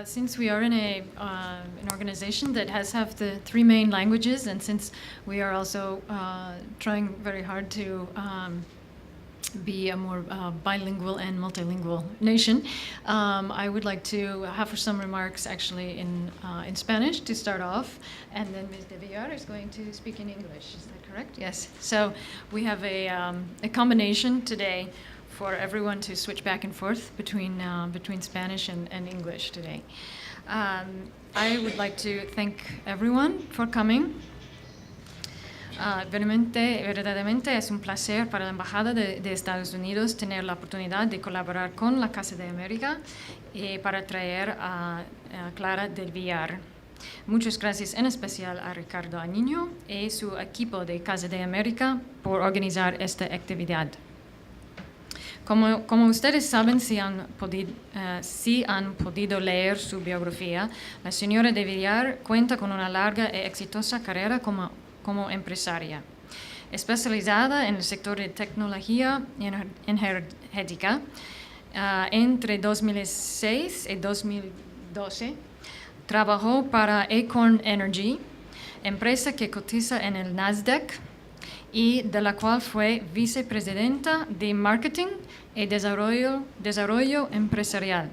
Since we are in an organization that has the three main languages, and since we are also trying very hard to be a more bilingual and multilingual nation, I would like to have some remarks actually in Spanish to start off, and then Ms. De Villar is going to speak in English. Is that correct? Yes. So we have a combination today for everyone to switch back and forth between Spanish and English today. I would like to thank everyone for coming. Verdaderamente es un placer para la Embajada de Estados Unidos tener la oportunidad de colaborar con la Casa de América para traer a Clara del Villar. Muchas gracias en especial a Ricardo Aniño y su equipo de Casa de América por organizar esta actividad. Como ustedes saben, si han podido leer su biografía, la señora de Villar cuenta con una larga y exitosa carrera como empresaria. Especializada en el sector de tecnología energética, entre 2006 y 2012 trabajó para Acorn Energy, empresa que cotiza en el Nasdaq y de la cual fue vicepresidenta de Marketing y Desarrollo Empresarial.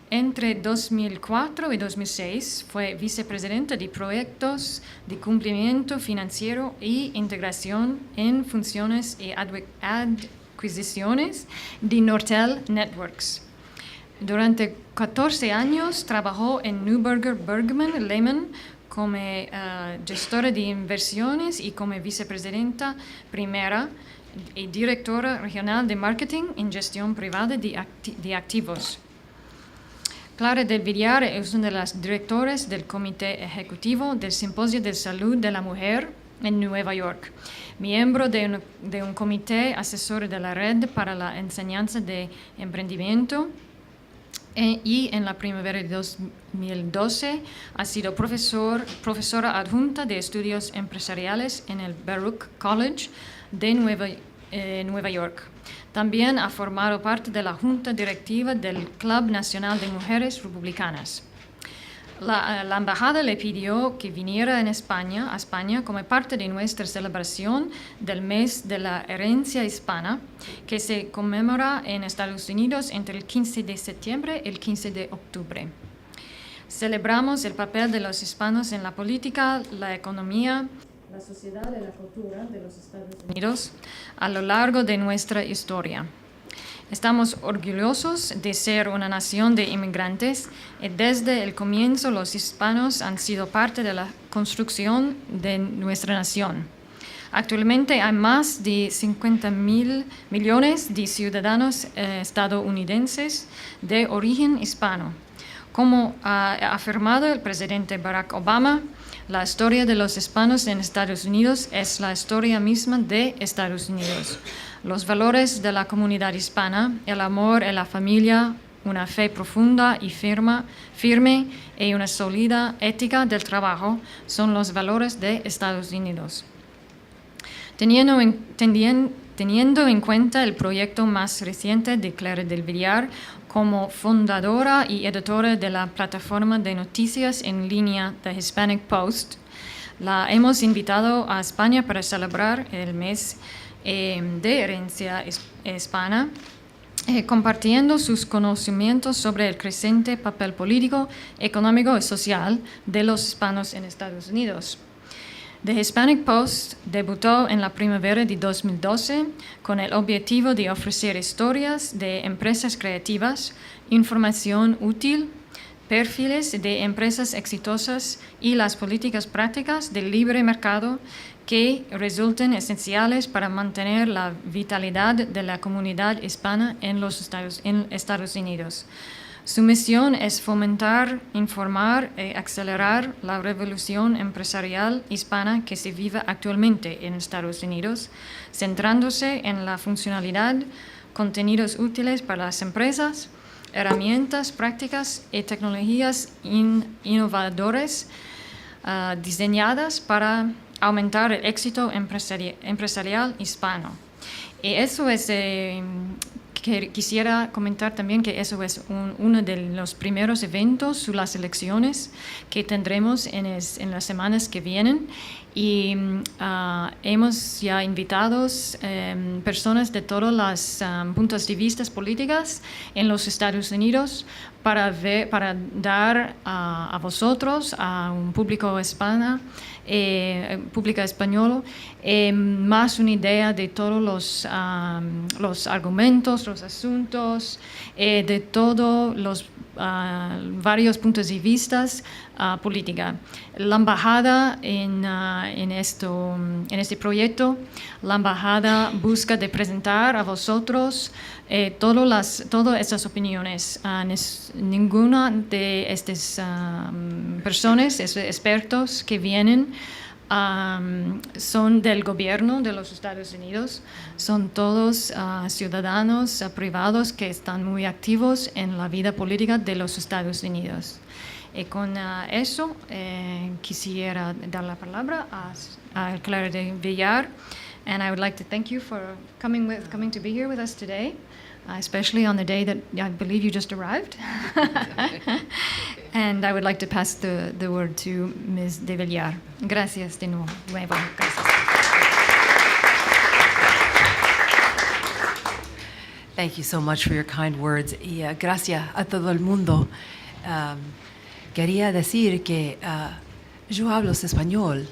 Entre 2004 y 2006 fue vicepresidenta de Proyectos de Cumplimiento Financiero e Integración en Funciones y Adquisiciones de Nortel Networks. Durante 14 años trabajó en Neuberger Bergman Lehman como gestora de inversiones y como vicepresidenta primera y directora regional de marketing en gestión privada de activos. Clara del Villar es una de las directoras del Comité Ejecutivo del Simposio de Salud de la Mujer en Nueva York, miembro de un comité asesor de la Red para la Enseñanza de Emprendimiento, y en la primavera de 2012 ha sido profesora adjunta de estudios empresariales en el Baruch College de Nueva York. También ha formado parte de la junta directiva del Club Nacional de Mujeres Republicanas. La Embajada le pidió que viniera a España como parte de nuestra celebración del mes de la herencia hispana, que se conmemora en Estados Unidos entre el 15 de septiembre y el 15 de octubre. Celebramos el papel de los hispanos en la política, la economía, la sociedad y la cultura de los Estados Unidos a lo largo de nuestra historia. Estamos orgullosos de ser una nación de inmigrantes y desde el comienzo los hispanos han sido parte de la construcción de nuestra nación. Actualmente hay más de 50 millones de ciudadanos estadounidenses de origen hispano. Como ha afirmado el presidente Barack Obama, la historia de los hispanos en Estados Unidos es la historia misma de Estados Unidos. Los valores de la comunidad hispana, el amor y la familia, una fe profunda y firme y una sólida ética del trabajo son los valores de Estados Unidos. Teniendo en cuenta el proyecto más reciente de Clara del Villar como fundadora y editora de la plataforma de noticias en línea de Hispanic Post, la hemos invitado a España para celebrar el mes de herencia hispana, compartiendo sus conocimientos sobre el creciente papel político, económico y social de los hispanos en Estados Unidos. The Hispanic Post debutó en la primavera de 2012 con el objetivo de ofrecer historias de empresas creativas, información útil, perfiles de empresas exitosas y las políticas prácticas del libre mercado que resulten esenciales para mantener la vitalidad de la comunidad hispana en los Estados Unidos. Su misión es fomentar, informar y acelerar la revolución empresarial hispana que se vive actualmente en Estados Unidos, centrándose en la funcionalidad, contenidos útiles para las empresas, herramientas prácticas y tecnologías innovadoras diseñadas para aumentar el éxito empresarial hispano. Y eso es quisiera comentar también que eso es uno de los primeros eventos sobre las elecciones que tendremos en las semanas que vienen. Y hemos ya invitado personas de todos los puntos de vista políticos en los Estados Unidos para dar a vosotros, a un público hispana, público español, más una idea de todos los argumentos, los asuntos, de todos los varios puntos de vista política. La Embajada en este proyecto, la Embajada busca de presentar a vosotros todas estas opiniones. Ninguna de estas personas, estos expertos que vienen, son del gobierno de los Estados Unidos, son todos ciudadanos privados que están muy activos en la vida política de los Estados Unidos. Y con eso quisiera dar la palabra a Clara del Villar, and I would like to thank you for coming to be here with us today, especially on the day that I believe you just arrived. And I would like to pass the word to Ms. de Villar. Gracias de nuevo. Gracias. Thank you so much for your kind words. Y gracias a todo el mundo. Quería decir que yo hablo español,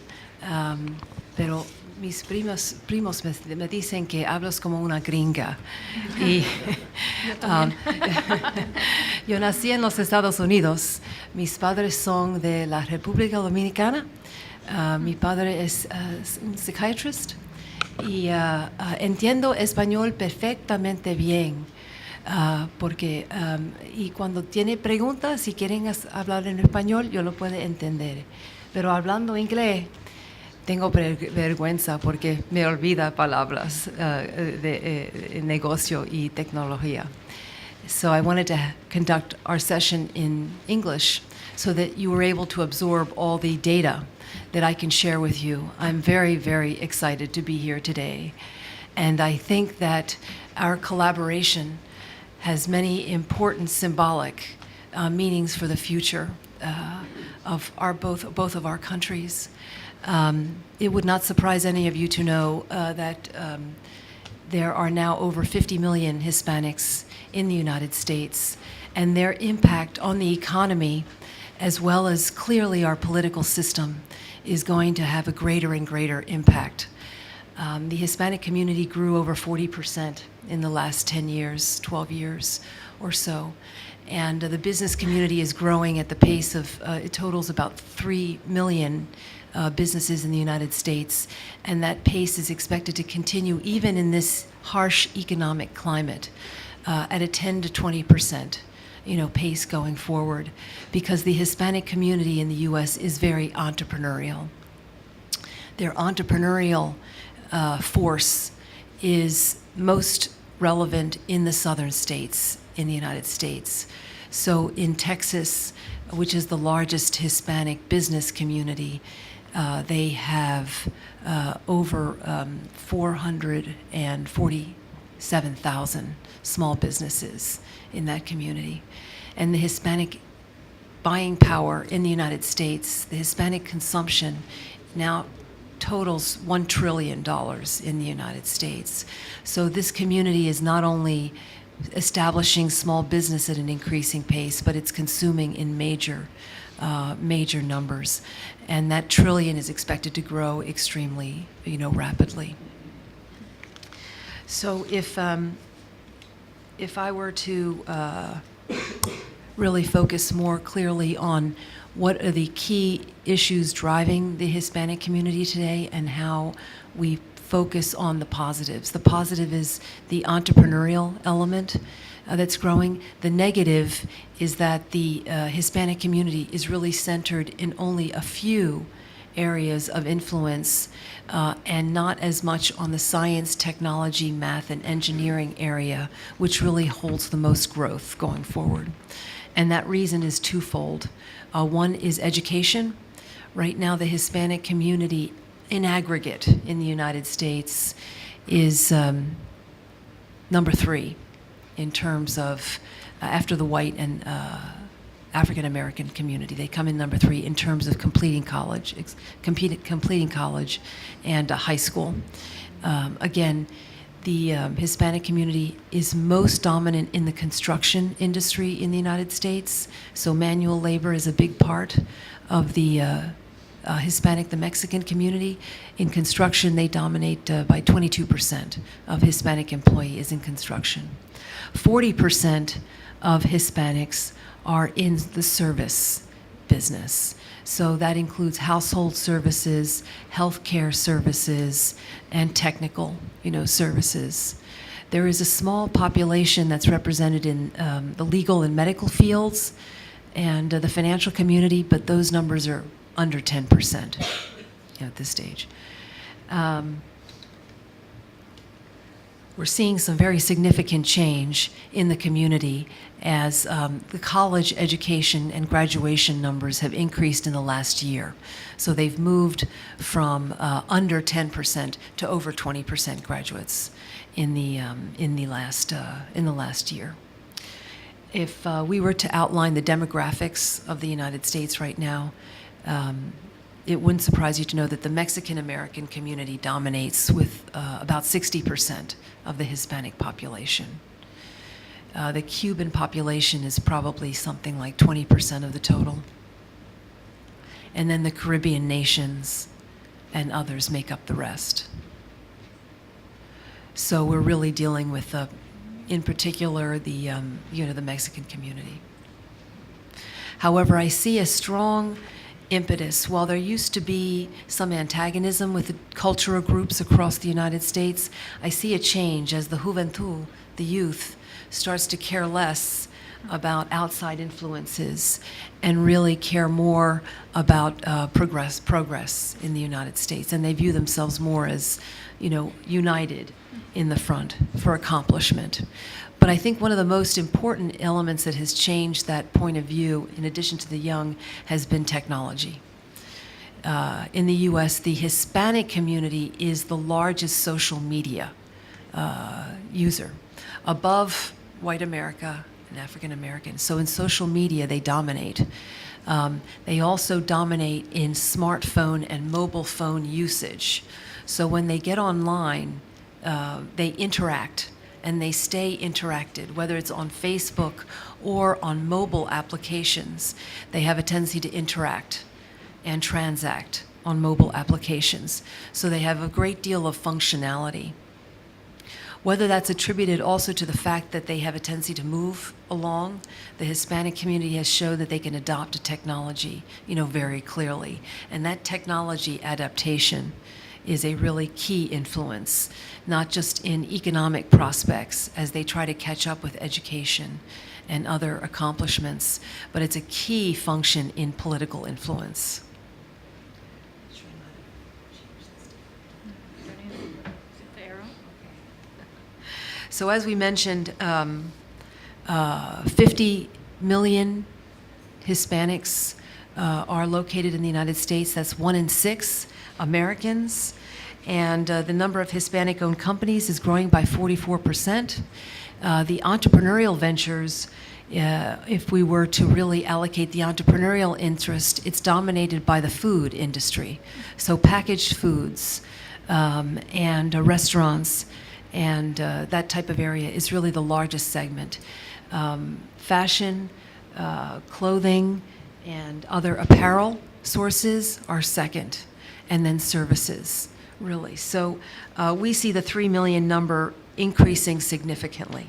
pero mis primos me dicen que hablas como una gringa. Y yo nací en los Estados Unidos. Mis padres son de la República Dominicana. Mi padre es un psiquiatrista y entiendo español perfectamente bien. Porque y cuando tiene preguntas, si quieren hablar en español, yo lo puedo entender. Pero hablando inglés, tengo vergüenza porque me olvida palabras de negocio y tecnología. So I wanted to conduct our session in English so that you were able to absorb all the data that I can share with you. I'm very, very excited to be here today. And I think that our collaboration has many important symbolic meanings for the future of both of our countries. It would not surprise any of you to know that there are now over 50 million Hispanics in the United States, and their impact on the economy, as well as clearly our political system, is going to have a greater and greater impact. The Hispanic community grew over 40% in the last 10 years, 12 years or so. And the business community is growing at the pace of, it totals about 3 million businesses in the United States. And that pace is expected to continue even in this harsh economic climate at a 10 to 20% pace going forward, because the Hispanic community in the U.S. is very entrepreneurial. Their entrepreneurial force is most relevant in the southern states in the United States. So in Texas, which is the largest Hispanic business community, they have over 447,000 small businesses in that community. And the Hispanic buying power in the United States, the Hispanic consumption now totals $1 trillion in the United States. So this community is not only establishing small business at an increasing pace, but it's consuming in major numbers. And that trillion is expected to grow extremely, rapidly. So if I were to really focus more clearly on what are the key issues driving the Hispanic community today and how we focus on the positives. The positive is the entrepreneurial element that's growing. The negative is that the Hispanic community is really centered in only a few areas of influence and not as much on the science, technology, math, and engineering area, which really holds the most growth going forward. And that reason is twofold. One is education. Right now, the Hispanic community in aggregate in the United States is number 3 in terms of, after the white and African American community. They come in number 3 in terms of completing college, and high school. Again, the Hispanic community is most dominant in the construction industry in the United States. So manual labor is a big part of the Hispanic, the Mexican community. In construction, they dominate by 22% of Hispanic employee is in construction. 40% of Hispanics are in the service business. So that includes household services, healthcare services, and technical, services. There is a small population that's represented in the legal and medical fields and the financial community, but those numbers are under 10% at this stage. We're seeing some very significant change in the community as the college education and graduation numbers have increased in the last year. So they've moved from under 10% to over 20% graduates in the last year. If we were to outline the demographics of the United States right now, it wouldn't surprise you to know that the Mexican American community dominates with about 60% of the Hispanic population. The Cuban population is probably something like 20% of the total. And then the Caribbean nations and others make up the rest. So we're really dealing with, in particular, the Mexican community. However, I see a strong impetus. While there used to be some antagonism with the cultural groups across the United States, I see a change as the juventud, the youth, starts to care less about outside influences and really care more about progress in the United States. And they view themselves more as, united in the front for accomplishment. But I think one of the most important elements that has changed that point of view, in addition to the young, has been technology. In the U.S., the Hispanic community is the largest social media user, above white America and African American. So in social media, they dominate. They also dominate in smartphone and mobile phone usage. So when they get online, they interact and they stay interacted, whether it's on Facebook or on mobile applications. They have a tendency to interact and transact on mobile applications. So they have a great deal of functionality. Whether that's attributed also to the fact that they have a tendency to move along, the Hispanic community has shown that they can adopt a technology, very clearly. And that technology adaptation is a really key influence, not just in economic prospects as they try to catch up with education and other accomplishments, but it's a key function in political influence. So as we mentioned, 50 million Hispanics are located in the United States. That's 1 in 6 Americans. And the number of Hispanic-owned companies is growing by 44%. The entrepreneurial ventures, if we were to really allocate the entrepreneurial interest, it's dominated by the food industry. So packaged foods and restaurants and that type of area is really the largest segment. Fashion, clothing, and other apparel sources are second, and then services, really. So we see the 3 million number increasing significantly.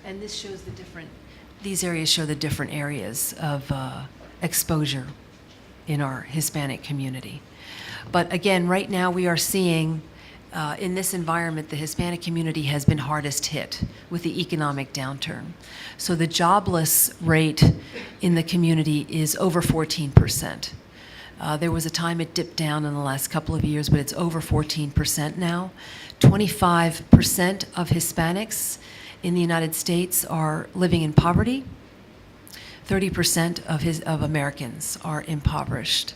And this shows these areas show the different areas of exposure in our Hispanic community. But again, right now we are seeing in this environment, the Hispanic community has been hardest hit with the economic downturn. So the jobless rate in the community is over 14%. There was a time it dipped down in the last couple of years, but it's over 14% now. 25% of Hispanics in the United States are living in poverty. 30% of Americans are impoverished.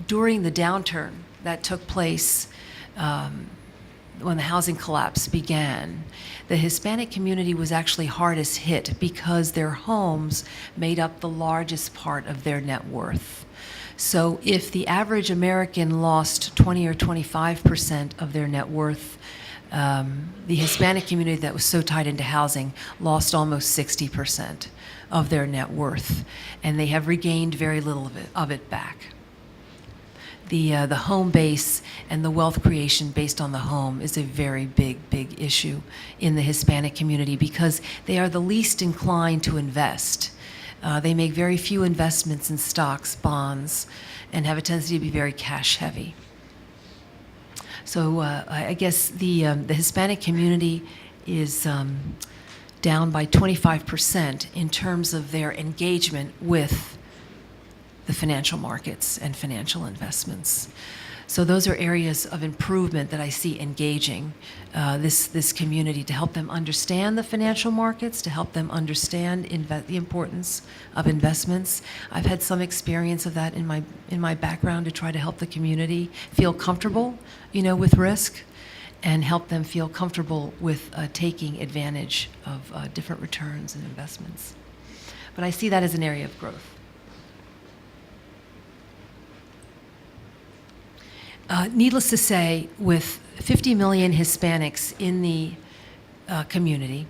During the downturn that took place when the housing collapse began, the Hispanic community was actually hardest hit because their homes made up the largest part of their net worth. So if the average American lost 20 or 25% of their net worth, the Hispanic community that was so tied into housing lost almost 60% of their net worth, and they have regained very little of it back. The home base and the wealth creation based on the home is a very big issue in the Hispanic community because they are the least inclined to invest. They make very few investments in stocks, bonds, and have a tendency to be very cash heavy. So I guess the Hispanic community is down by 25% in terms of their engagement with the financial markets and financial investments. So those are areas of improvement that I see engaging this community to help them understand the financial markets, to help them understand the importance of investments. I've had some experience of that in my background to try to help the community feel comfortable, with risk, and help them feel comfortable with taking advantage of different returns and investments. But I see that as an area of growth. Needless to say, with 50 million Hispanics in the community,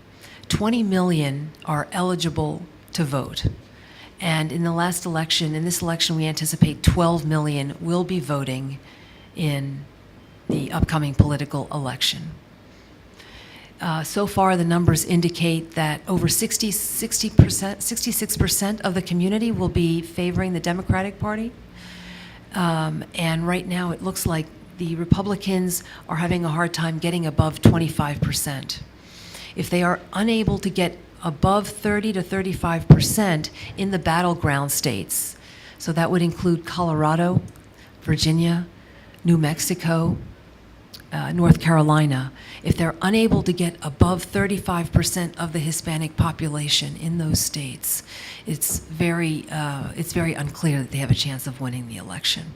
20 million are eligible to vote. And in this election, we anticipate 12 million will be voting in the upcoming political election. So far, the numbers indicate that over 66% of the community will be favoring the Democratic Party. And right now, it looks like the Republicans are having a hard time getting above 25%. If they are unable to get above 30 to 35% in the battleground states, so that would include Colorado, Virginia, New Mexico, North Carolina, if they're unable to get above 35% of the Hispanic population in those states, it's very unclear that they have a chance of winning the election.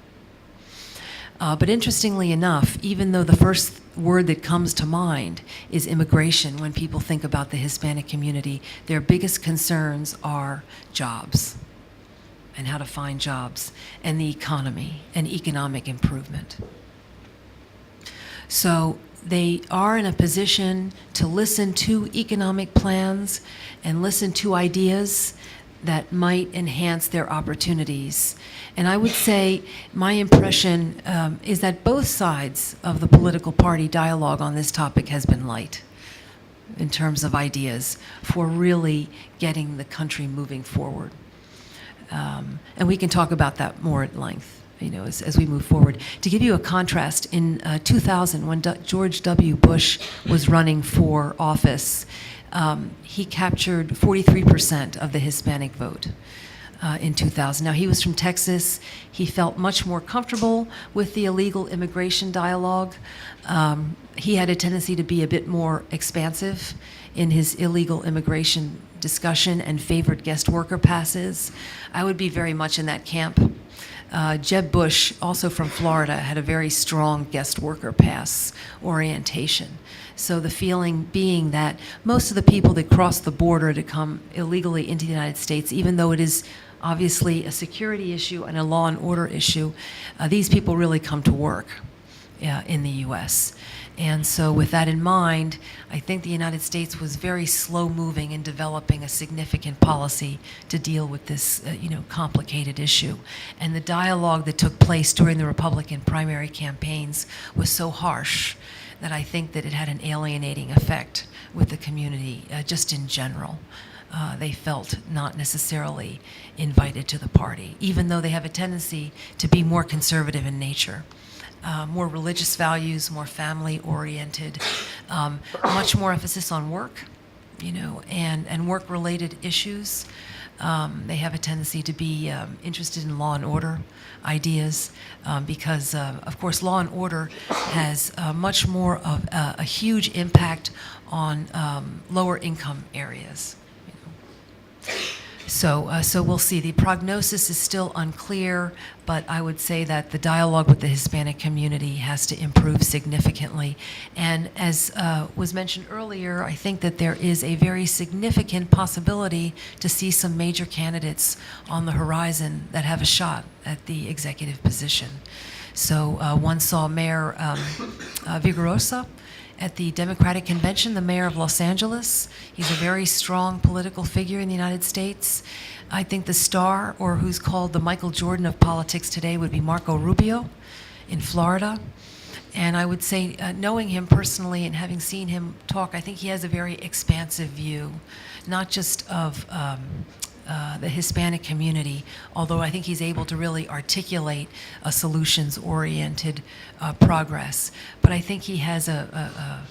But interestingly enough, even though the first word that comes to mind is immigration, when people think about the Hispanic community, their biggest concerns are jobs and how to find jobs, and the economy and economic improvement. So they are in a position to listen to economic plans and listen to ideas that might enhance their opportunities. And I would say my impression is that both sides of the political party dialogue on this topic has been light in terms of ideas for really getting the country moving forward. And we can talk about that more at length, as we move forward. To give you a contrast, in 2000, when George W. Bush was running for office, he captured 43% of the Hispanic vote in 2000. Now, he was from Texas. He felt much more comfortable with the illegal immigration dialogue. He had a tendency to be a bit more expansive in his illegal immigration discussion and favored guest worker passes. I would be very much in that camp. Jeb Bush, also from Florida, had a very strong guest worker pass orientation. So the feeling being that most of the people that cross the border to come illegally into the United States, even though it is obviously a security issue and a law and order issue, these people really come to work in the U.S. And so with that in mind, I think the United States was very slow-moving in developing a significant policy to deal with this, complicated issue. And the dialogue that took place during the Republican primary campaigns was so harsh that I think that it had an alienating effect with the community, just in general. They felt not necessarily invited to the party, even though they have a tendency to be more conservative in nature. More religious values, more family-oriented, much more emphasis on work, and work-related issues. They have a tendency to be interested in law and order ideas because, of course, law and order has much more of a huge impact on lower-income areas. So we'll see. The prognosis is still unclear, but I would say that the dialogue with the Hispanic community has to improve significantly. And as was mentioned earlier, I think that there is a very significant possibility to see some major candidates on the horizon that have a shot at the executive position. So one saw Mayor Vigorosa at the Democratic Convention, the mayor of Los Angeles. He's a very strong political figure in the United States. I think the star, or who's called the Michael Jordan of politics today, would be Marco Rubio in Florida. And I would say, knowing him personally and having seen him talk, I think he has a very expansive view, not just of the Hispanic community, although I think he's able to really articulate a solutions-oriented progress. But I think he has a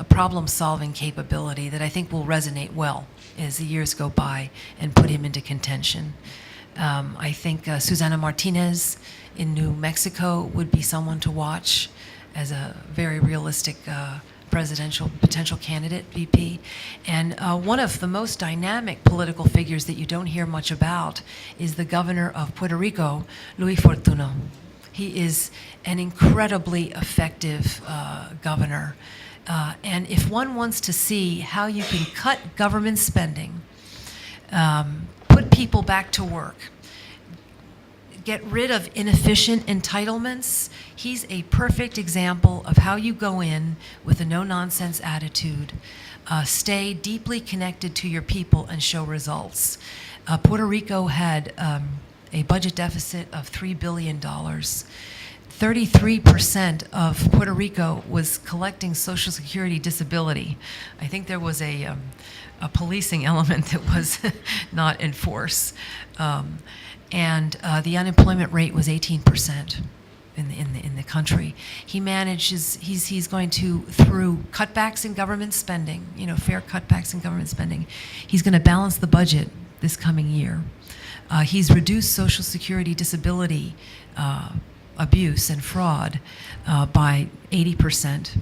problem-solving capability that I think will resonate well as the years go by and put him into contention. I think Susana Martinez in New Mexico would be someone to watch as a very realistic presidential potential candidate, VP. And one of the most dynamic political figures that you don't hear much about is the governor of Puerto Rico, Luis Fortuno. He is an incredibly effective governor. And if one wants to see how you can cut government spending, put people back to work, get rid of inefficient entitlements, he's a perfect example of how you go in with a no-nonsense attitude, stay deeply connected to your people, and show results. Puerto Rico had a budget deficit of $3 billion. 33% of Puerto Rico was collecting Social Security disability. I think there was a policing element that was not in force. And the unemployment rate was 18% in the country. He manages, he's going to, through cutbacks in government spending, fair cutbacks in government spending, he's going to balance the budget this coming year. He's reduced Social Security disability abuse and fraud by 80%.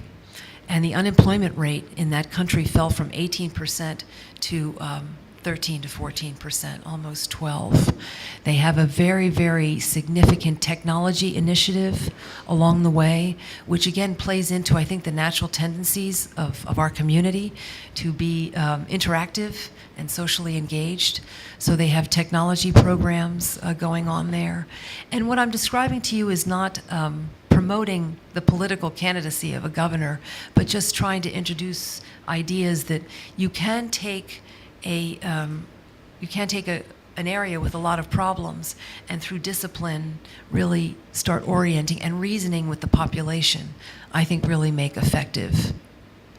And the unemployment rate in that country fell from 18% to 13 to 14%, almost 12. They have a very, very significant technology initiative along the way, which again plays into, I think, the natural tendencies of our community to be interactive and socially engaged. So they have technology programs going on there. And what I'm describing to you is not promoting the political candidacy of a governor, but just trying to introduce ideas that you can take an area with a lot of problems and through discipline really start orienting and reasoning with the population, I think really make effective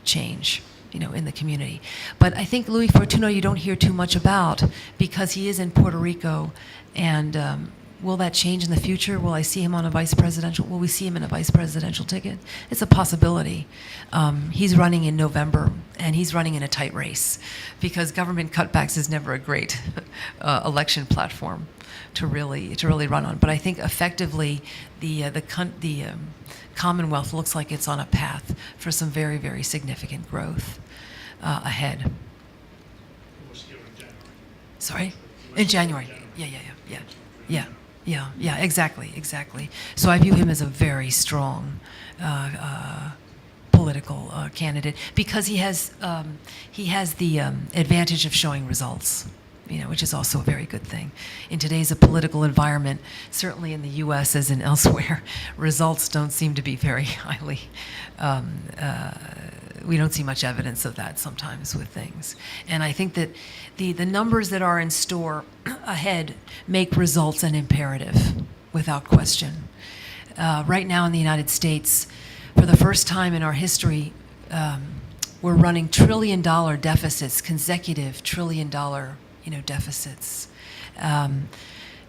change, in the community. But I think Luis Fortuno you don't hear too much about because he is in Puerto Rico, and will that change in the future? Will I see him on will we see him in a vice presidential ticket? It's a possibility. He's running in November, and he's running in a tight race because government cutbacks is never a great election platform to really run on. But I think effectively the Commonwealth looks like it's on a path for some very, very significant growth ahead. Sorry? In January. Yeah, exactly. So I view him as a very strong political candidate because he has the advantage of showing results, which is also a very good thing. In today's political environment, certainly in the U.S. as in elsewhere, results don't seem to be very highly. We don't see much evidence of that sometimes with things. And I think that the numbers that are in store ahead make results an imperative, without question. Right now in the United States, for the first time in our history, we're running trillion-dollar deficits, consecutive trillion-dollar deficits.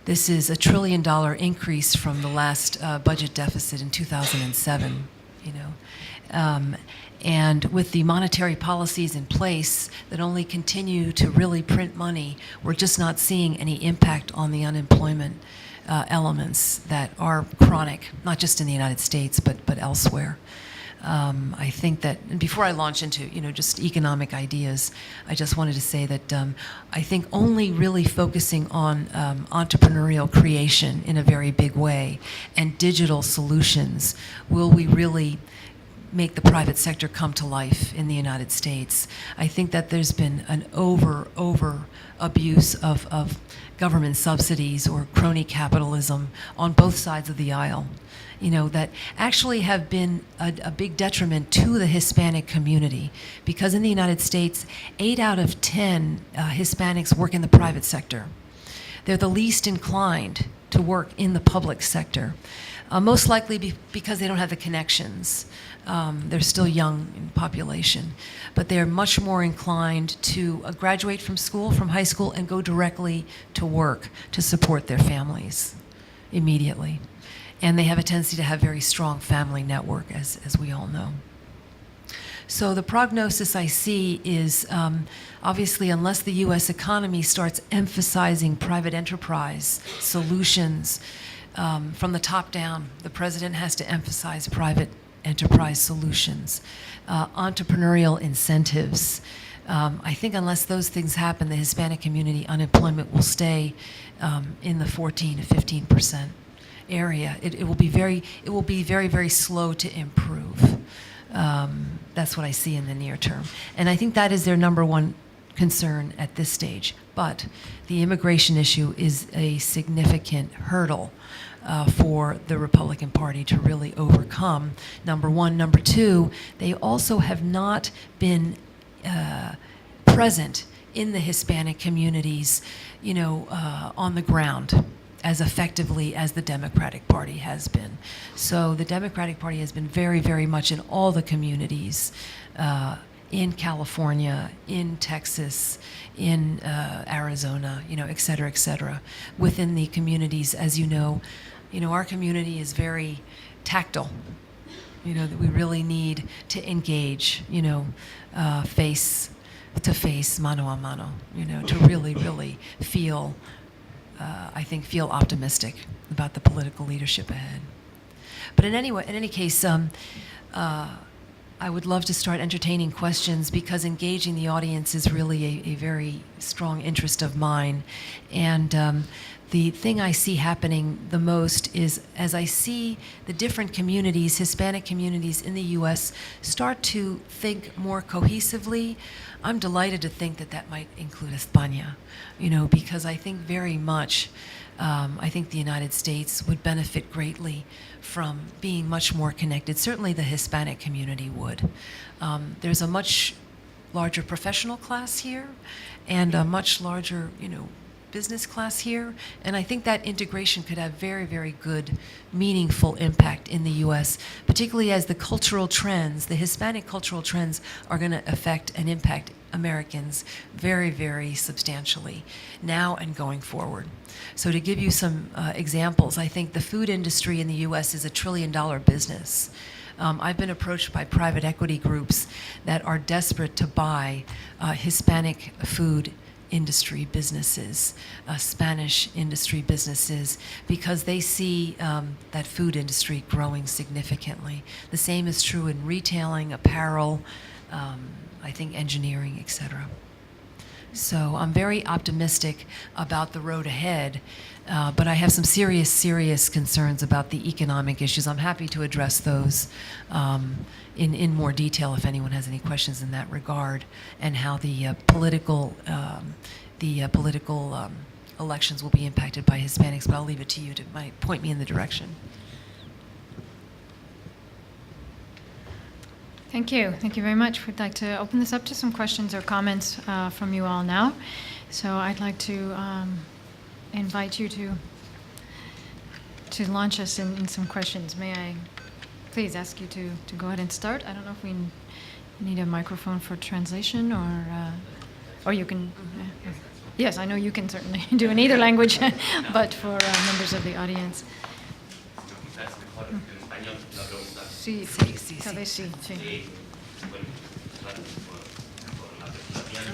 This is a $1 trillion increase from the last budget deficit in 2007, and with the monetary policies in place that only continue to really print money, we're just not seeing any impact on the unemployment elements that are chronic, not just in the United States, but elsewhere. I think that, and before I launch into just economic ideas, I just wanted to say that I think only really focusing on entrepreneurial creation in a very big way and digital solutions will we really make the private sector come to life in the United States. I think that there's been an over abuse of government subsidies or crony capitalism on both sides of the aisle, that actually have been a big detriment to the Hispanic community, because in the United States, 8 out of 10 Hispanics work in the private sector. They're the least inclined to work in the public sector, most likely because they don't have the connections. They're still young in population, but they're much more inclined to graduate from school, from high school, and go directly to work to support their families immediately. And they have a tendency to have very strong family network, as we all know. So the prognosis I see is, obviously, unless the U.S. economy starts emphasizing private enterprise solutions from the top down, the president has to emphasize private enterprise solutions, entrepreneurial incentives. I think unless those things happen, the Hispanic community unemployment will stay in the 14 to 15% area. It will be very, very slow to improve. That's what I see in the near term. And I think that is their number one concern at this stage. But the immigration issue is a significant hurdle for the Republican Party to really overcome, number one. Number two, they also have not been present in the Hispanic communities, on the ground as effectively as the Democratic Party has been. So the Democratic Party has been very, very much in all the communities, in California, in Texas, in Arizona, et cetera, within the communities. As you know, our community is very tactile, that we really need to engage, face to face, mano a mano, to really, really feel, I think, feel optimistic about the political leadership ahead. But in any case, I would love to start entertaining questions, because engaging the audience is really a very strong interest of mine. And the thing I see happening the most is, as I see the different communities, Hispanic communities in the U.S., start to think more cohesively, I'm delighted to think that might include España, because I think very much, I think the United States would benefit greatly from being much more connected. Certainly the Hispanic community would. There's a much larger professional class here and a much larger, business class here, and I think that integration could have very, very good, meaningful impact in the U.S., particularly as the cultural trends, the Hispanic cultural trends, are going to affect and impact Americans very, very substantially now and going forward. So to give you some examples, I think the food industry in the U.S. is $1 trillion business. I've been approached by private equity groups that are desperate to buy Hispanic food industry businesses, Spanish industry businesses, because they see that food industry growing significantly. The same is true in retailing, apparel, I think engineering, etc. So I'm very optimistic about the road ahead, but I have some serious concerns about the economic issues. I'm happy to address those in more detail if anyone has any questions in that regard, and how the political elections will be impacted by Hispanics, but I'll leave it to you to point me in the direction. Thank you. Thank you very much. We'd like to open this up to some questions or comments from you all now. So I'd like to invite you to launch us in some questions. May I please ask you to go ahead and start? I don't know if we need a microphone for translation, or you can... Yes, I know you can certainly do in either language, but for members of the audience. Sí, tal vez sí. Bueno, gracias por la presentación.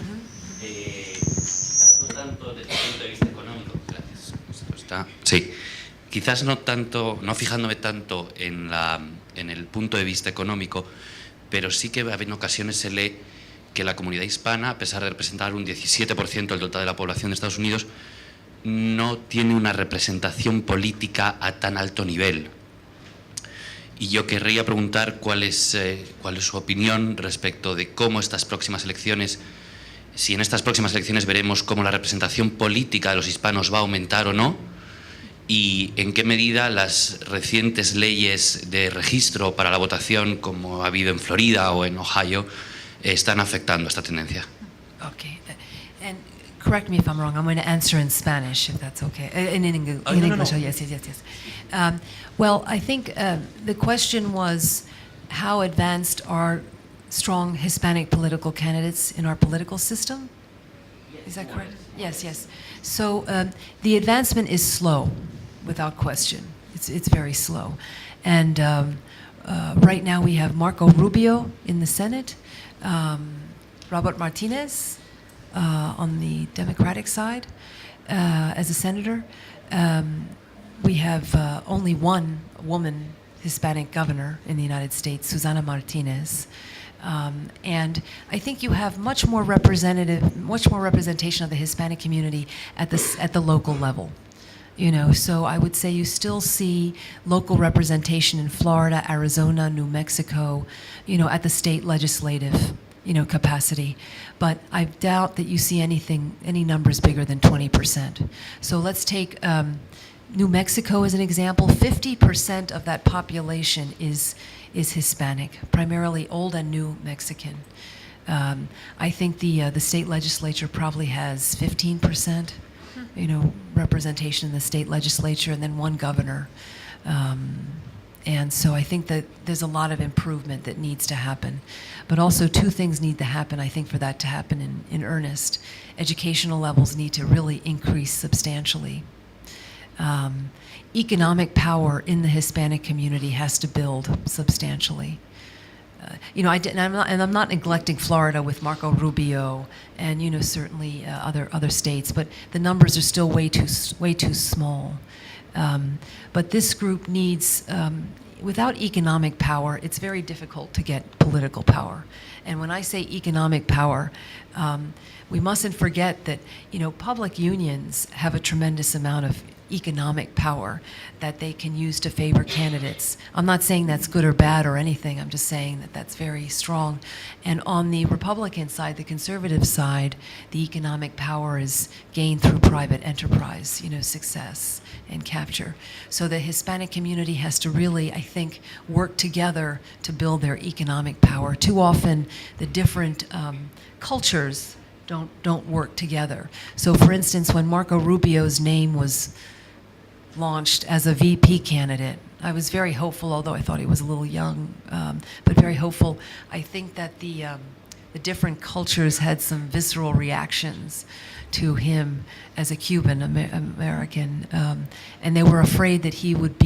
No tanto desde el punto de vista económico, gracias. Esto está. Sí. quizás no fijándome tanto en el punto de vista económico, pero sí que en ocasiones se lee que la comunidad hispana, a pesar de representar un 17% del total de la población de Estados Unidos, no tiene una representación política a tan alto nivel. Y yo querría preguntar cuál es su opinión respecto de cómo estas próximas elecciones, si en estas próximas elecciones veremos cómo la representación política de los hispanos va a aumentar o no, y en qué medida las recientes leyes de registro para la votación, como ha habido en Florida o en Ohio, están afectando esta tendencia. Okay. And correct me if I'm wrong. I'm going to answer in Spanish, if that's okay. In English. No. Oh, yes. Well, I think the question was how advanced are strong Hispanic political candidates in our political system? Is that correct? Yes. So the advancement is slow, without question. It's very slow. And right now we have Marco Rubio in the Senate, Robert Martinez on the Democratic side as a senator. We have only one woman Hispanic governor in the United States, Susana Martinez. And I think you have much more representation of the Hispanic community at the local level. So I would say you still see local representation in Florida, Arizona, New Mexico, at the state legislative, capacity. But I doubt that you see any numbers bigger than 20%. So let's take New Mexico as an example. 50% of that population is Hispanic, primarily old and new Mexican. I think the state legislature probably has 15%, representation in the state legislature, and then one governor. And so I think that there's a lot of improvement that needs to happen. But also two things need to happen, I think, for that to happen in earnest. Educational levels need to really increase substantially. Economic power in the Hispanic community has to build substantially. I'm not neglecting Florida with Marco Rubio and certainly other states, but the numbers are still way too small. But this group needs, without economic power, it's very difficult to get political power. And when I say economic power, we mustn't forget that public unions have a tremendous amount of economic power that they can use to favor candidates. I'm not saying that's good or bad or anything. I'm just saying that that's very strong. And on the Republican side, the conservative side, the economic power is gained through private enterprise, success and capture. So the Hispanic community has to really, I think, work together to build their economic power. Too often, the different cultures don't work together. So for instance, when Marco Rubio's name was launched as a VP candidate, I was very hopeful, although I thought he was a little young, but very hopeful. I think that the different cultures had some visceral reactions to him as a Cuban American, and they were afraid that he would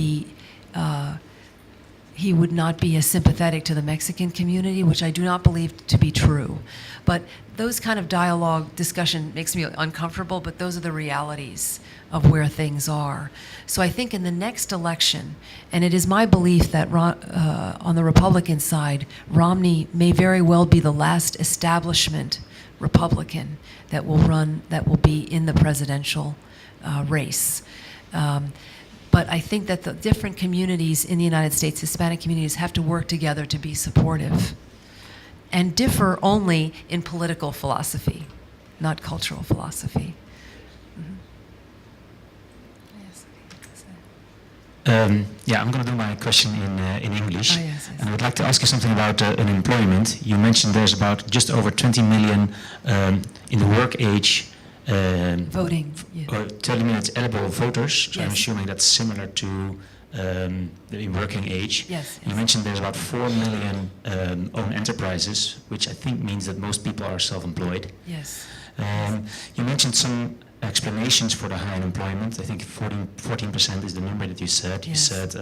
not be as sympathetic to the Mexican community, which I do not believe to be true. But those kind of dialogue, discussion makes me uncomfortable, but those are the realities of where things are. So I think in the next election, and it is my belief that on the Republican side, Romney may very well be the last establishment Republican that will be in the presidential race. But I think that the different communities in the United States, Hispanic communities, have to work together to be supportive and differ only in political philosophy, not cultural philosophy. I'm going to do my question in English. Yes. And I would like to ask you something about unemployment. You mentioned there's about just over 20 million in the work age Voting. Yeah. or 30 minutes eligible voters. So I'm Yes. assuming that's similar to the working age. Yes. You mentioned there's about 4 million own enterprises, which I think means that most people are self-employed. Yes. You mentioned some explanations for the high unemployment. I think 14% is the number that you said. You Yes. said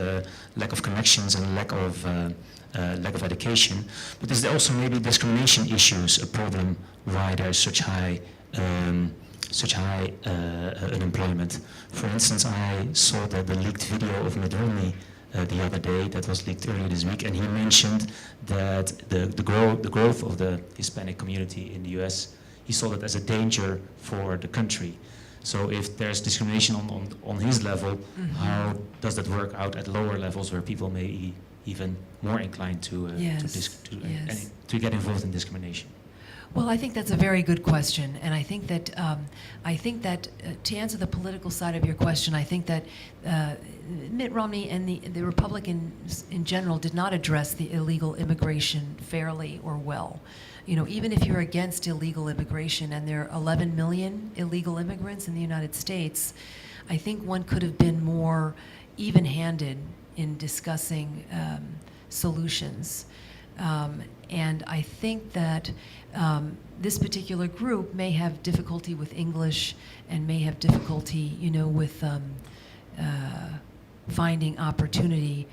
lack of connections and lack of education. But is there also maybe discrimination issues a problem why there's such high such high unemployment. For instance, I saw the leaked video of Medroni the other day that was leaked earlier this week, and he mentioned that the growth of the Hispanic community in the US, he saw that as a danger for the country. So if there's discrimination on his level, how does that work out at lower levels where people may be even more inclined to get involved in discrimination? Well, I think that's a very good question, and I think that to answer the political side of your question, I think that Mitt Romney and the Republicans in general did not address the illegal immigration fairly or well. You know, even if you're against illegal immigration, and there are 11 million illegal immigrants in the United States, I think one could have been more even-handed in discussing solutions. And I think that this particular group may have difficulty with English and may have difficulty, you know, with finding opportunity.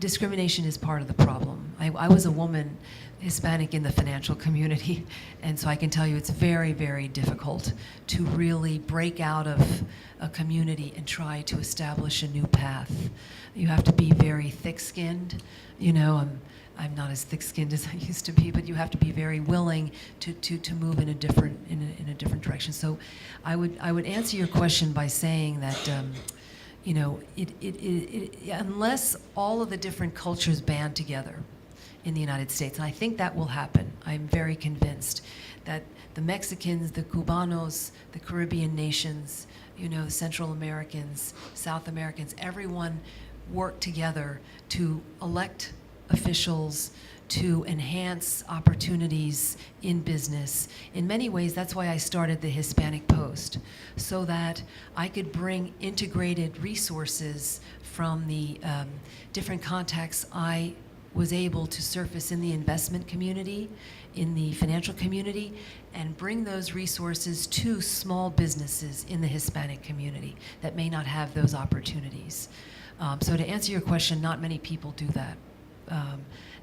Discrimination is part of the problem. I was a woman, Hispanic, in the financial community, and so I can tell you it's very, very difficult to really break out of a community and try to establish a new path. You have to be very thick-skinned. You know, I'm not as thick-skinned as I used to be, but you have to be very willing to move in a different direction. So I would answer your question by saying that you know, unless all of the different cultures band together in the United States, and I think that will happen. I'm very convinced that the Mexicans, the Cubanos, the Caribbean nations, you know, Central Americans, South Americans, everyone work together to elect officials, to enhance opportunities in business. In many ways, that's why I started the Hispanic Post, so that I could bring integrated resources from the different contacts I was able to surface in the investment community, in the financial community, and bring those resources to small businesses in the Hispanic community that may not have those opportunities. So to answer your question, not many people do that.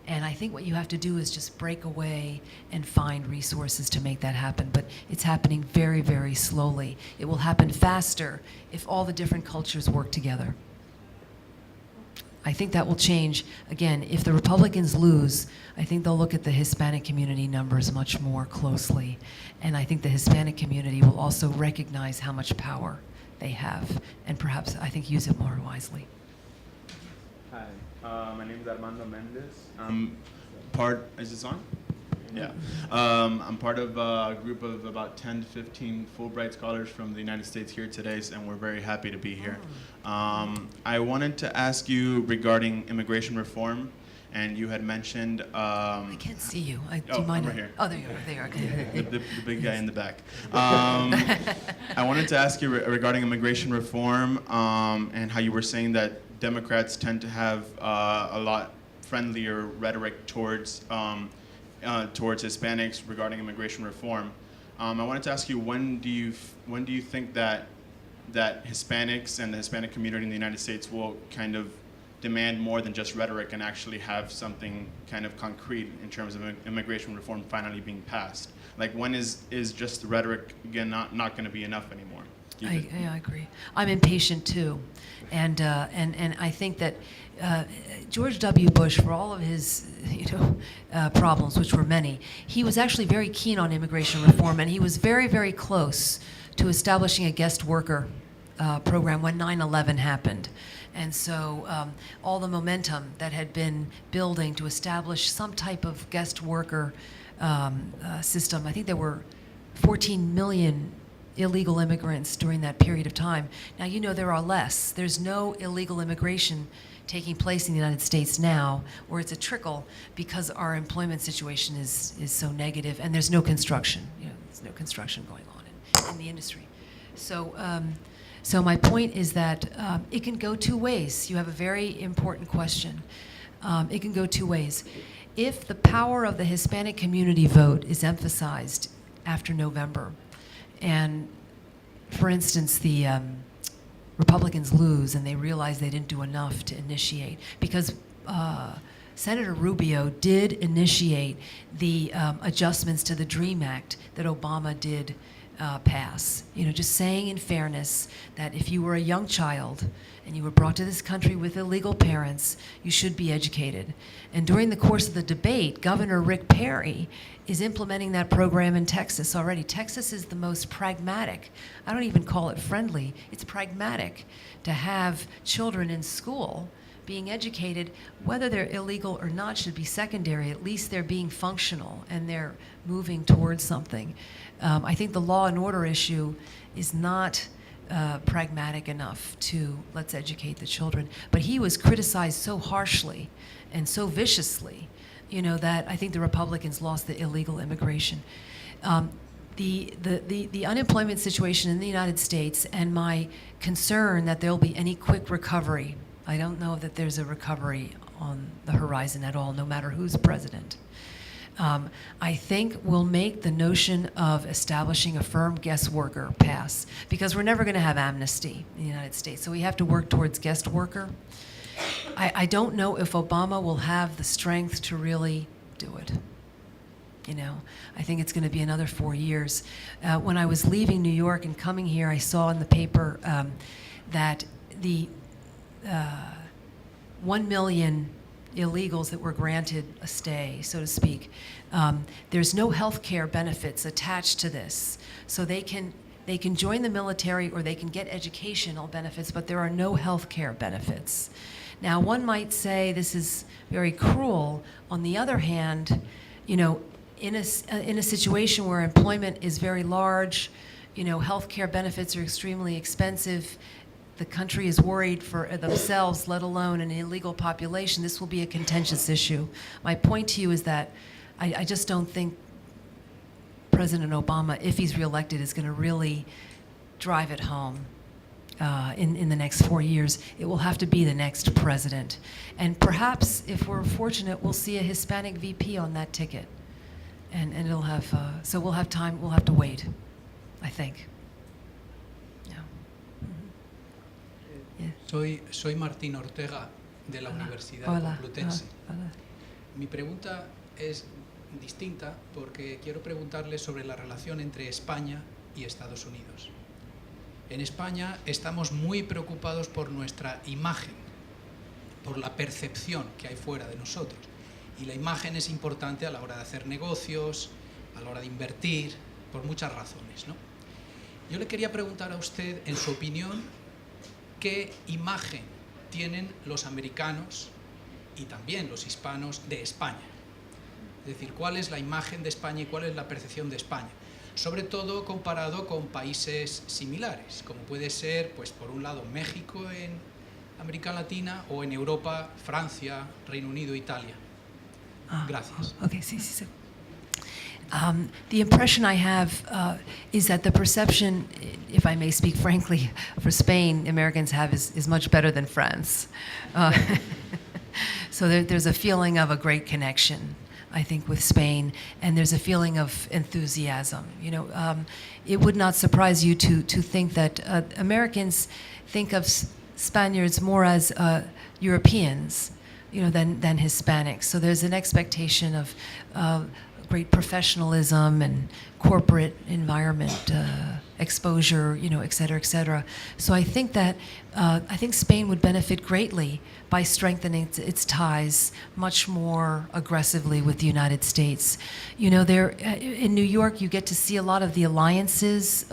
And I think what you have to do is just break away and find resources to make that happen. But it's happening very, very slowly. It will happen faster if all the different cultures work together. I think that will change. Again, if the Republicans lose, I think they'll look at the Hispanic community numbers much more closely. And I think the Hispanic community will also recognize how much power they have, and perhaps, I think, use it more wisely. Hi, my name is Armando Mendez. Is this on? Yeah. I'm part of a group of about 10 to 15 Fulbright scholars from the United States here today, and we're very happy to be here. I wanted to ask you regarding immigration reform, and you had mentioned... I can't see you. Do you mind? I'm right here. Oh, there you are. There you are. Okay. The big guy in the back. I wanted to ask you regarding immigration reform and how you were saying that Democrats tend to have a lot friendlier rhetoric towards Hispanics regarding immigration reform. I wanted to ask you, when do you think that Hispanics and the Hispanic community in the United States will kind of demand more than just rhetoric and actually have something kind of concrete in terms of immigration reform finally being passed? Like, when is just the rhetoric again not going to be enough anymore? I agree. I'm impatient too, and I think that George W. Bush, for all of his problems, which were many, he was actually very keen on immigration reform, and he was very, very close to establishing a guest worker program when 9/11 happened. And so all the momentum that had been building to establish some type of guest worker system, I think there were 14 million illegal immigrants during that period of time. Now, you know, there are less. There's no illegal immigration taking place in the United States now, or it's a trickle because our employment situation is so negative, and there's no construction. You know, there's no construction going on in the industry. So, so my point is that it can go two ways. You have a very important question. It can go two ways. If the power of the Hispanic community vote is emphasized after November, and, for instance, the Republicans lose and they realize they didn't do enough to initiate, because Senator Rubio did initiate the adjustments to the DREAM Act that Obama did pass. You know, just saying in fairness that if you were a young child and you were brought to this country with illegal parents, you should be educated. And during the course of the debate, Governor Rick Perry is implementing that program in Texas already. Texas is the most pragmatic. I don't even call it friendly. It's pragmatic to have children in school being educated. Whether they're illegal or not should be secondary. At least they're being functional and they're moving towards something. I think the law and order issue is not pragmatic enough to let's educate the children. But he was criticized so harshly and so viciously, you know, that I think the Republicans lost the illegal immigration. The unemployment situation in the United States and my concern that there'll be any quick recovery. I don't know that there's a recovery on the horizon at all, no matter who's president. I think will make the notion of establishing a firm guest worker pass, because we're never going to have amnesty in the United States, so we have to work towards guest worker. I don't know if Obama will have the strength to really do it. You know, I think it's going to be another 4 years. When I was leaving New York and coming here, I saw in the paper that the 1 million illegals that were granted a stay, so to speak, there's no health care benefits attached to this. So they can join the military or they can get educational benefits, but there are no health care benefits. Now, one might say this is very cruel. On the other hand, you know, in a situation where employment is very large, you know, health care benefits are extremely expensive, the country is worried for themselves, let alone an illegal population, this will be a contentious issue. My point to you is that I just don't think President Obama, if he's reelected, is going to really drive it home in the next 4 years. It will have to be the next president. And perhaps, if we're fortunate, we'll see a Hispanic VP on that ticket. And it'll have, so we'll have time, we'll have to wait, I think. Soy Martín Ortega, de la Universidad Complutense. Mi pregunta es distinta porque quiero preguntarle sobre la relación entre España y Estados Unidos. En España estamos muy preocupados por nuestra imagen, por la percepción que hay fuera de nosotros. Y la imagen es importante a la hora de hacer negocios, a la hora de invertir, por muchas razones, ¿no? Yo le quería preguntar a usted, en su opinión, ¿qué imagen tienen los americanos y también los hispanos de España? Es decir, ¿cuál es la imagen de España y cuál es la percepción de España? Sobre todo comparado con países similares, como puede ser, pues, por un lado, México en América Latina o en Europa, Francia, Reino Unido, Italia. Gracias. Okay, sí. The impression I have is that the perception, if I may speak frankly, for Spain, Americans have is much better than France. So there's a feeling of a great connection, I think, with Spain, and there's a feeling of enthusiasm. You know, it would not surprise you to think that Americans think of Spaniards more as Europeans, you know, than Hispanics. So there's an expectation of great professionalism and corporate environment exposure, you know, et cetera, et cetera. So I think that I think Spain would benefit greatly by strengthening its ties much more aggressively with the United States. You know, there in New York, you get to see a lot of the alliances,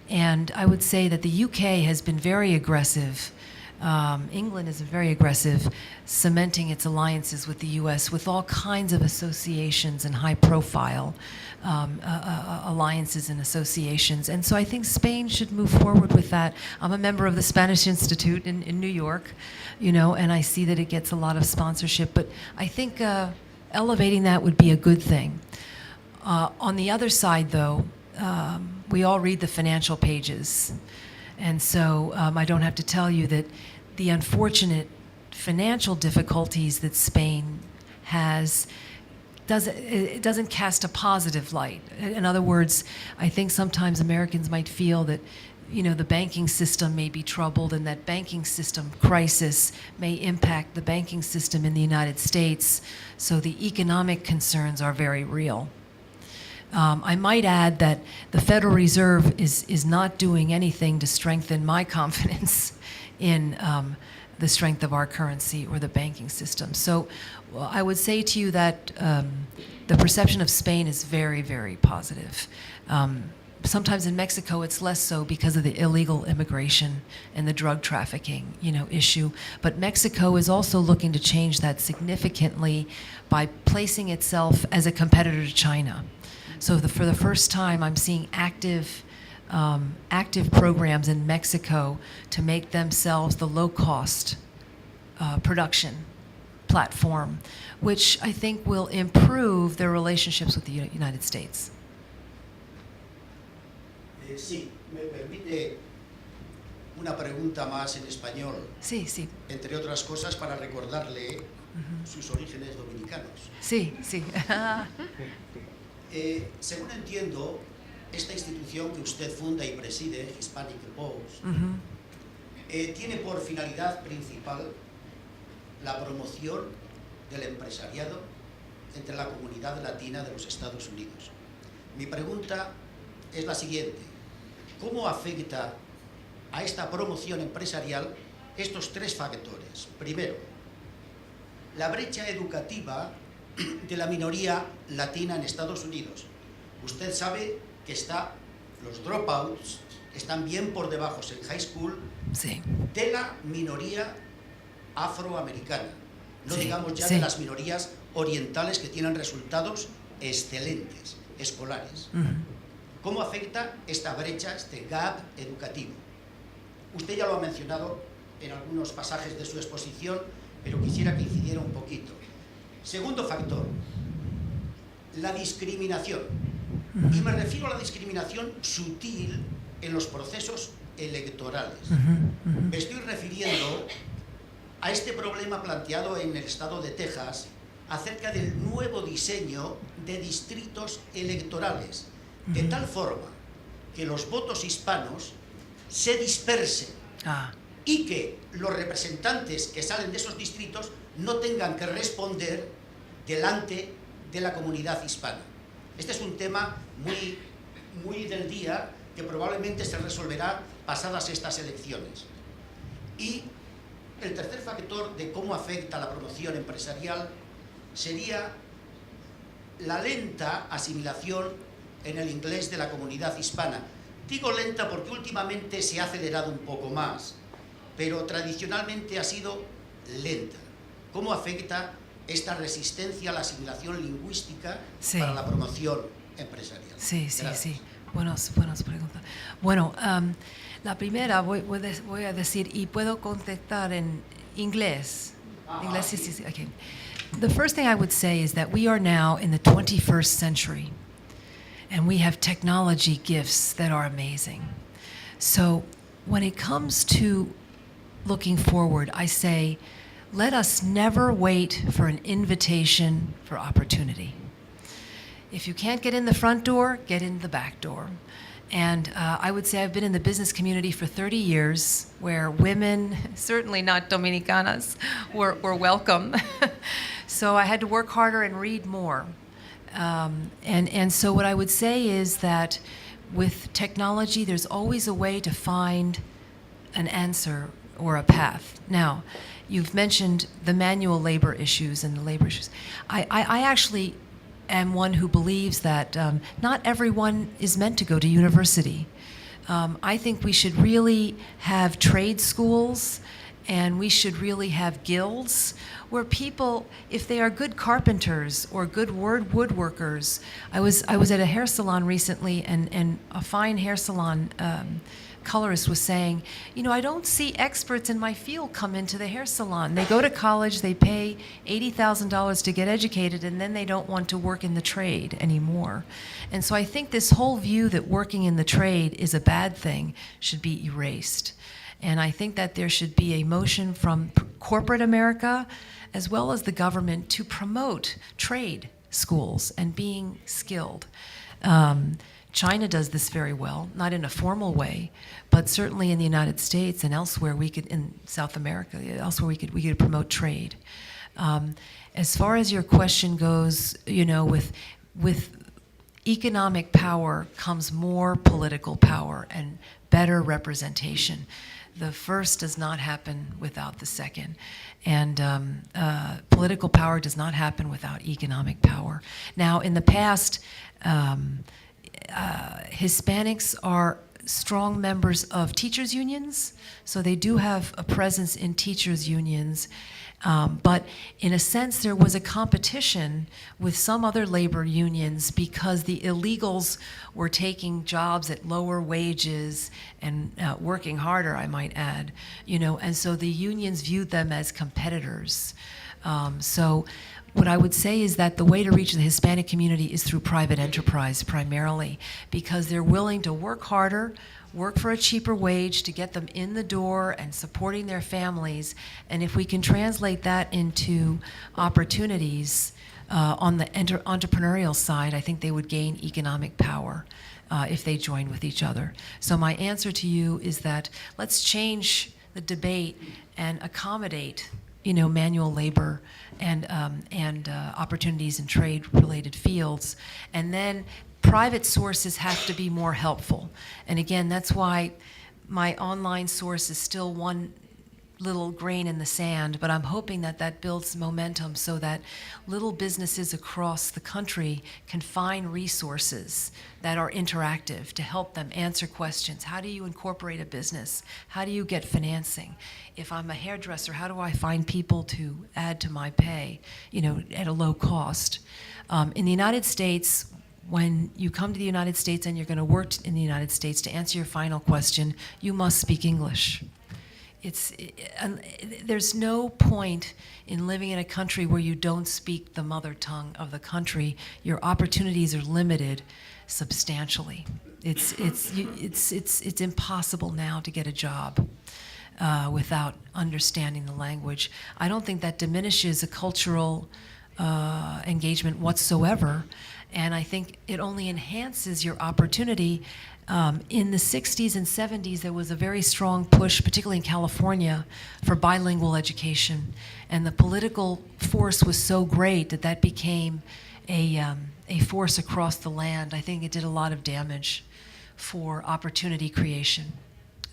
and I would say that the UK has been very aggressive. England is very aggressive, cementing its alliances with the U.S. with all kinds of associations and high-profile alliances and associations. And so I think Spain should move forward with that. I'm a member of the Spanish Institute in New York, you know, and I see that it gets a lot of sponsorship. But I think elevating that would be a good thing. On the other side, though, we all read the financial pages. And so I don't have to tell you that the unfortunate financial difficulties that Spain has doesn't cast a positive light. In other words, I think sometimes Americans might feel that, you know, the banking system may be troubled and that banking system crisis may impact the banking system in the United States. So the economic concerns are very real. I might add that the Federal Reserve is not doing anything to strengthen my confidence in the strength of our currency or the banking system. So I would say to you that the perception of Spain is very, very positive. Sometimes in Mexico it's less so because of the illegal immigration and the drug trafficking, issue. But Mexico is also looking to change that significantly by placing itself as a competitor to China. So for the first time, I'm seeing active programs in Mexico to make themselves the low-cost production platform, which I think will improve their relationships with the United States. Sí, me permite una pregunta más en español. Sí, sí. Entre otras cosas, para recordarle sus orígenes dominicanos. Sí, sí. Según entiendo, esta institución que usted funda y preside, Hispanic Post, tiene por finalidad principal la promoción del empresariado entre la comunidad latina de los Estados Unidos. Mi pregunta es la siguiente. ¿Cómo afecta a esta promoción empresarial estos tres factores? Primero, la brecha educativa de la minoría latina en Estados Unidos. Usted sabe que los dropouts están bien por debajo en high school de la minoría afroamericana. No digamos ya de las minorías orientales que tienen resultados excelentes, escolares. ¿Cómo afecta esta brecha, este gap educativo? Usted ya lo ha mencionado en algunos pasajes de su exposición, pero quisiera que incidiera un poquito. Segundo factor, la discriminación. Y me refiero a la discriminación sutil en los procesos electorales. Me estoy refiriendo a este problema planteado en el estado de Texas acerca del nuevo diseño de distritos electorales, de tal forma que los votos hispanos se dispersen y que los representantes que salen de esos distritos no tengan que responder delante de la comunidad hispana. Este es un tema muy del día que probablemente se resolverá pasadas estas elecciones. Y el tercer factor de cómo afecta la promoción empresarial sería la lenta asimilación en el inglés de la comunidad hispana. Digo lenta porque últimamente se ha acelerado un poco más, pero tradicionalmente ha sido lenta. ¿Cómo afecta esta resistencia a la asimilación lingüística para la promoción empresarial? Sí, buenas preguntas. Bueno, la primera voy a decir, y puedo contestar en inglés. Sí. Okay. The first thing I would say is that we are now in the 21st century, and we have technology gifts that are amazing. So when it comes to looking forward, I say, let us never wait for an invitation for opportunity. If you can't get in the front door, get in the back door. And I would say I've been in the business community for 30 years, where women, certainly not Dominicanas, were welcome. So I had to work harder and read more. And so what I would say is that with technology, there's always a way to find an answer or a path. Now, you've mentioned the manual labor issues and the labor issues. I actually am one who believes that not everyone is meant to go to university. I think we should really have trade schools, and we should really have guilds where people, if they are good carpenters or good woodworkers. I was at a hair salon recently, and a fine hair salon colorist was saying, I don't see experts in my field come into the hair salon. They go to college, they pay $80,000 to get educated, and then they don't want to work in the trade anymore. And so I think this whole view that working in the trade is a bad thing should be erased. And I think that there should be a motion from corporate America as well as the government to promote trade schools and being skilled. China does this very well, not in a formal way, but certainly in the United States and elsewhere, in South America, elsewhere we could promote trade. As far as your question goes, with economic power comes more political power and better representation. The first does not happen without the second. And political power does not happen without economic power. Now, in the past, Hispanics are strong members of teachers' unions, so they do have a presence in teachers' unions. But in a sense, there was a competition with some other labor unions because the illegals were taking jobs at lower wages and working harder, I might add, you know, and so the unions viewed them as competitors. So what I would say is that the way to reach the Hispanic community is through private enterprise primarily, because they're willing to work harder, work for a cheaper wage to get them in the door and supporting their families. And if we can translate that into opportunities on the entrepreneurial side, I think they would gain economic power if they joined with each other. So my answer to you is that let's change the debate and accommodate, you know, manual labor and opportunities in trade-related fields. And then private sources have to be more helpful. And again, that's why my online source is still one little grain in the sand, but I'm hoping that that builds momentum so that little businesses across the country can find resources that are interactive to help them answer questions. How do you incorporate a business? How do you get financing? If I'm a hairdresser, how do I find people to add to my pay, you know, at a low cost? In the United States, when you come to the United States and you're going to work in the United States, to answer your final question, you must speak English. There's no point in living in a country where you don't speak the mother tongue of the country. Your opportunities are limited substantially. It's impossible now to get a job without understanding the language. I don't think that diminishes a cultural engagement whatsoever, and I think it only enhances your opportunity. In the 60s and 70s, there was a very strong push, particularly in California, for bilingual education. And the political force was so great that that became a force across the land. I think it did a lot of damage for opportunity creation.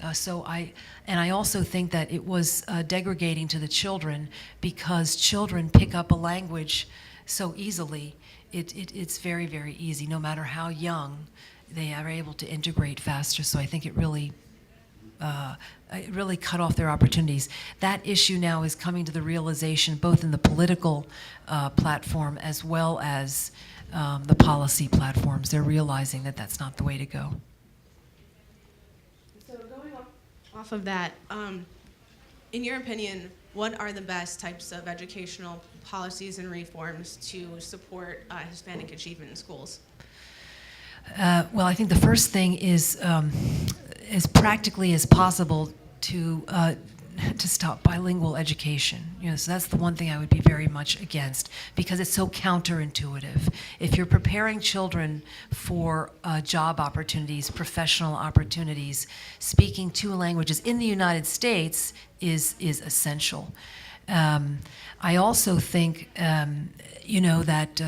I also think that it was degrading to the children because children pick up a language so easily. It's very, very easy, no matter how young. They are able to integrate faster, so I think it really cut off their opportunities. That issue now is coming to the realization, both in the political platform as well as the policy platforms. They're realizing that that's not the way to go. So going off of that, in your opinion, what are the best types of educational policies and reforms to support Hispanic achievement in schools? Well, I think the first thing is, as practically as possible, to stop bilingual education. You know, so that's the one thing I would be very much against because it's so counterintuitive. If you're preparing children for job opportunities, professional opportunities, speaking two languages in the United States is essential. I also think, you know, that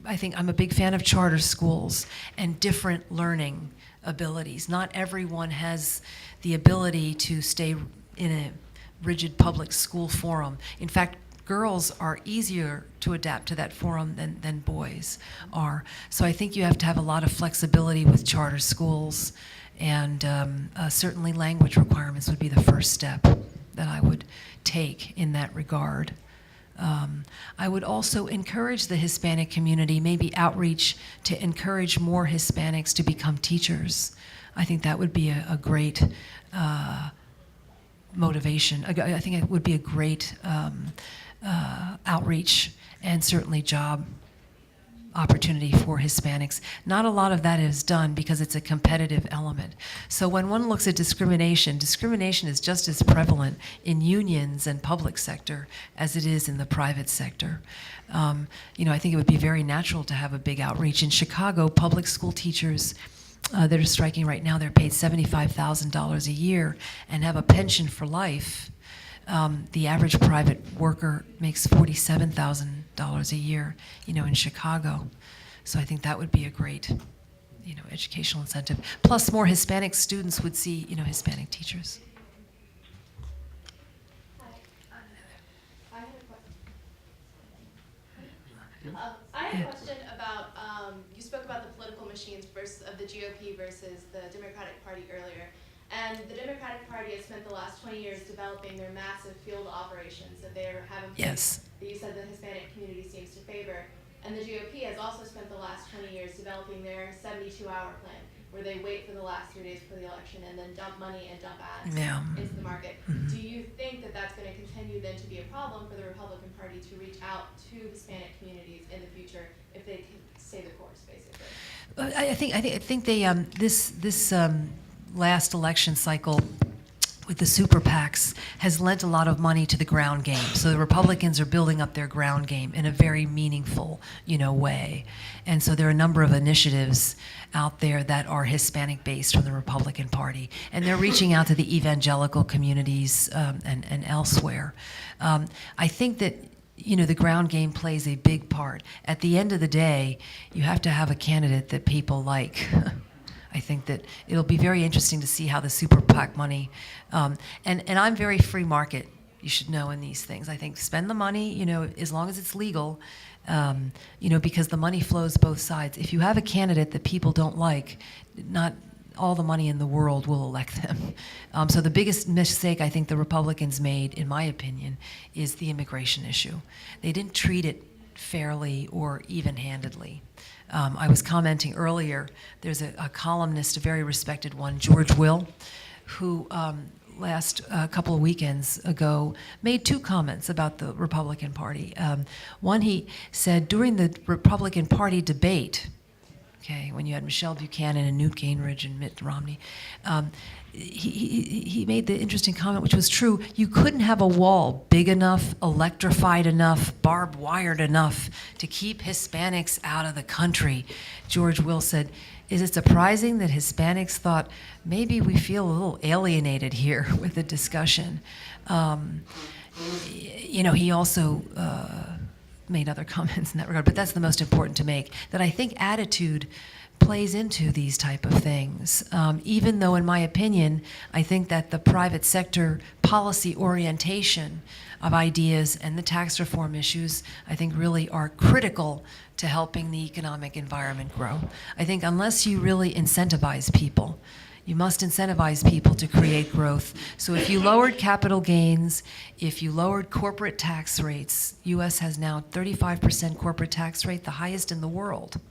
I think I'm a big fan of charter schools and different learning abilities. Not everyone has the ability to stay in a rigid public school forum. In fact, girls are easier to adapt to that forum than boys are. So I think you have to have a lot of flexibility with charter schools, and certainly language requirements would be the first step that I would take in that regard. I would also encourage the Hispanic community, maybe outreach to encourage more Hispanics to become teachers. I think that would be a great motivation. I think it would be a great outreach and certainly job opportunity for Hispanics. Not a lot of that is done because it's a competitive element. So when one looks at discrimination is just as prevalent in unions and public sector as it is in the private sector. You know, I think it would be very natural to have a big outreach. In Chicago, public school teachers that are striking right now, they're paid $75,000 a year and have a pension for life. The average private worker makes $47,000 a year, you know, in Chicago. So I think that would be a great, educational incentive. Plus, more Hispanic students would see, Hispanic teachers. I had a question about, you spoke about the political machines of the GOP versus the Democratic Party earlier. And the Democratic Party has spent the last 20 years developing their massive field operations that they have in place. Yes. That you said the Hispanic community seems to favor. And the GOP has also spent the last 20 years developing their 72-hour plan, where they wait for the last 3 days before the election and then dump money and dump ads into the market. Do you think that that's going to continue then to be a problem for the Republican Party to reach out to Hispanic communities in the future if they can stay the course, basically? I think they this last election cycle with the super PACs has lent a lot of money to the ground game. So the Republicans are building up their ground game in a very meaningful, way. And so there are a number of initiatives out there that are Hispanic-based from the Republican Party, and they're reaching out to the evangelical communities and elsewhere. I think that the ground game plays a big part. At the end of the day, you have to have a candidate that people like. I think that it'll be very interesting to see how the super PAC money, and I'm very free market, you should know, in these things. I think spend the money, as long as it's legal, because the money flows both sides. If you have a candidate that people don't like, not all the money in the world will elect them. So the biggest mistake I think the Republicans made, in my opinion, is the immigration issue. They didn't treat it fairly or even-handedly. I was commenting earlier, there's a columnist, a very respected one, George Will, who last couple of weekends ago made 2 comments about the Republican Party. One, he said during the Republican Party debate, when you had Michelle Buchanan and Newt Gingrich and Mitt Romney, he made the interesting comment, which was true. You couldn't have a wall big enough, electrified enough, barbed wired enough to keep Hispanics out of the country. George Will said, is it surprising that Hispanics thought maybe we feel a little alienated here with the discussion? He also made other comments in that regard, but that's the most important to make, that I think attitude plays into these type of things. Even though, in my opinion, I think that the private sector policy orientation of ideas and the tax reform issues, I think, really are critical to helping the economic environment grow. I think unless you really incentivize people, you must incentivize people to create growth. So if you lowered capital gains, if you lowered corporate tax rates, U.S. has now 35% corporate tax rate, the highest in the world.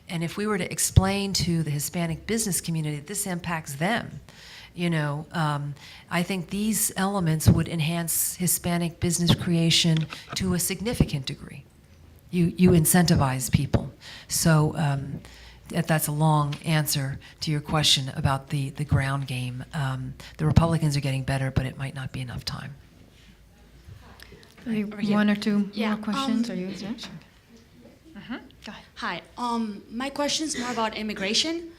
And if we were to explain to the Hispanic business community that this impacts them, I think these elements would enhance Hispanic business creation to a significant degree. You incentivize people. So that's a long answer to your question about the ground game. The Republicans are getting better, but it might not be enough time. One or two more questions? Are you? Yeah, sure. Go ahead. Hi. My question is more about immigration.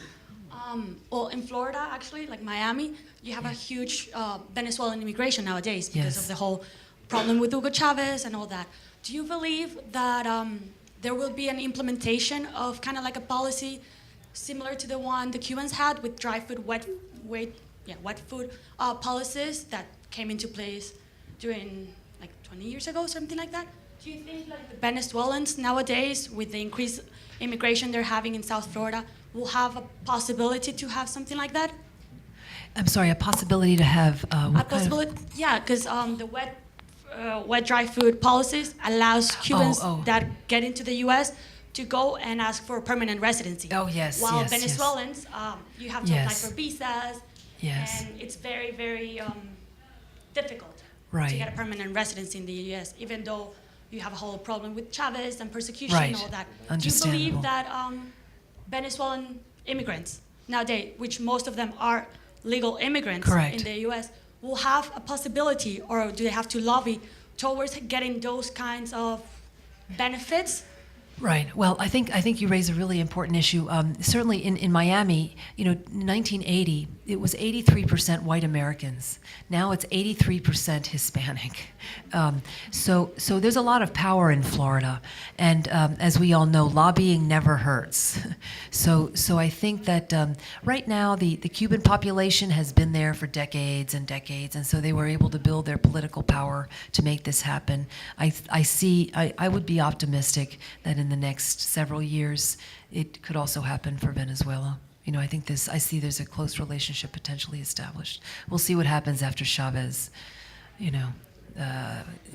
In Florida, actually, like Miami, you have a huge Venezuelan immigration nowadays because of the whole problem with Hugo Chavez and all that. Do you believe that there will be an implementation of kind of like a policy similar to the one the Cubans had with dry food, wet food policies that came into place during like 20 years ago, something like that? Do you think like the Venezuelans nowadays, with the increased immigration they're having in South Florida, will have a possibility to have something like that? I'm sorry, a possibility to have Yeah, because the wet dry food policies allows Cubans that get into the U.S. to go and ask for permanent residency. Oh, yes, While yes, Venezuelans, you have to apply for visas, and it's very, very difficult to get a permanent residency in the U.S., even though you have a whole problem with Chavez and persecution and all that. Do you believe that Venezuelan immigrants nowadays, which most of them are legal immigrants in the U.S., will have a possibility, or do they have to lobby towards getting those kinds of benefits Right. Well, I think you raise a really important issue. Certainly in Miami, 1980, it was 83% white Americans. Now it's 83% Hispanic. So there's a lot of power in Florida, and as we all know, lobbying never hurts. So I think that right now the Cuban population has been there for decades and decades, and so they were able to build their political power to make this happen. I would be optimistic that in the next several years, it could also happen for Venezuela. I think I see there's a close relationship potentially established. We'll see what happens after Chavez,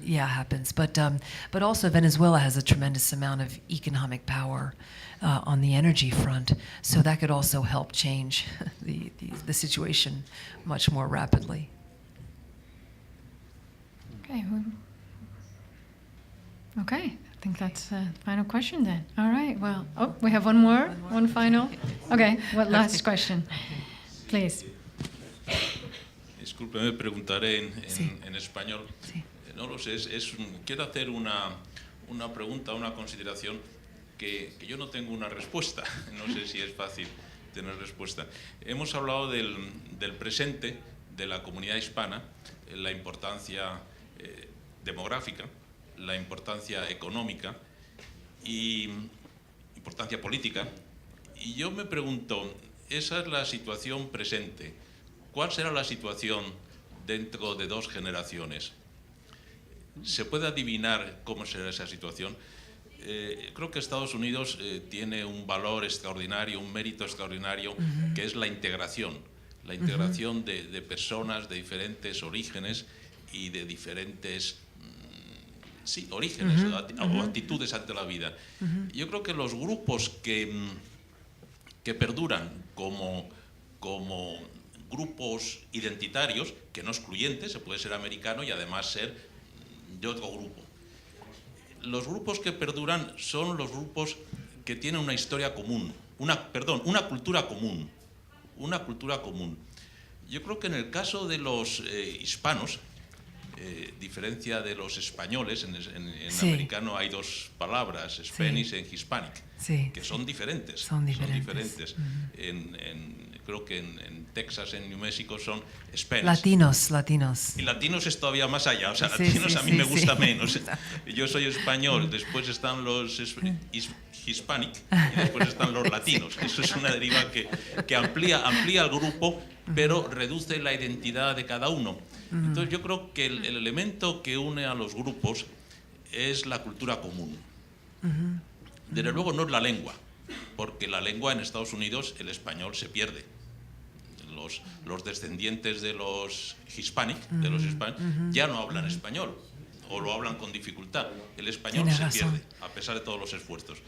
happens. But also Venezuela has a tremendous amount of economic power on the energy front, so that could also help change the situation much more rapidly. Okay. I think that's the final question then. All right, well, we have one more, one final. Okay, what last question, please. Disculpe, me preguntaré en español. Sí. No lo sé, quiero hacer una pregunta, una consideración que yo no tengo una respuesta. No sé si es fácil tener respuesta. Hemos hablado del presente de la comunidad hispana, la importancia demográfica, la importancia económica y importancia política. Y yo me pregunto, esa es la situación presente. ¿Cuál será la situación dentro de 2 generaciones? ¿Se puede adivinar cómo será esa situación? Creo que Estados Unidos tiene un valor extraordinario, un mérito extraordinario, que es la integración de personas de diferentes orígenes y de diferentes orígenes o actitudes ante la vida. Yo creo que los grupos que perduran como grupos identitarios, que no excluyentes, se puede ser americano y además ser de otro grupo. Los grupos que perduran son los grupos que tienen una historia común, una cultura común. Una cultura común. Yo creo que en el caso de los hispanos, diferencia de los españoles, en americano hay 2 palabras, Spanish y Hispanic, que son diferentes. Son diferentes. Creo que en Texas, en New Mexico son Spanish. Latinos. Y latinos es todavía más allá, o sea, latinos a mí me gusta menos. Yo soy español, después están los Hispanic y después están los latinos. Eso es una deriva que amplía el grupo, pero reduce la identidad de cada uno. Entonces yo creo que el elemento que une a los grupos es la cultura común. Desde luego no es la lengua, porque la lengua en Estados Unidos, el español se pierde. Los descendientes de los Hispanic, ya no hablan español, o lo hablan con dificultad. El español se pierde, a pesar de todos los esfuerzos.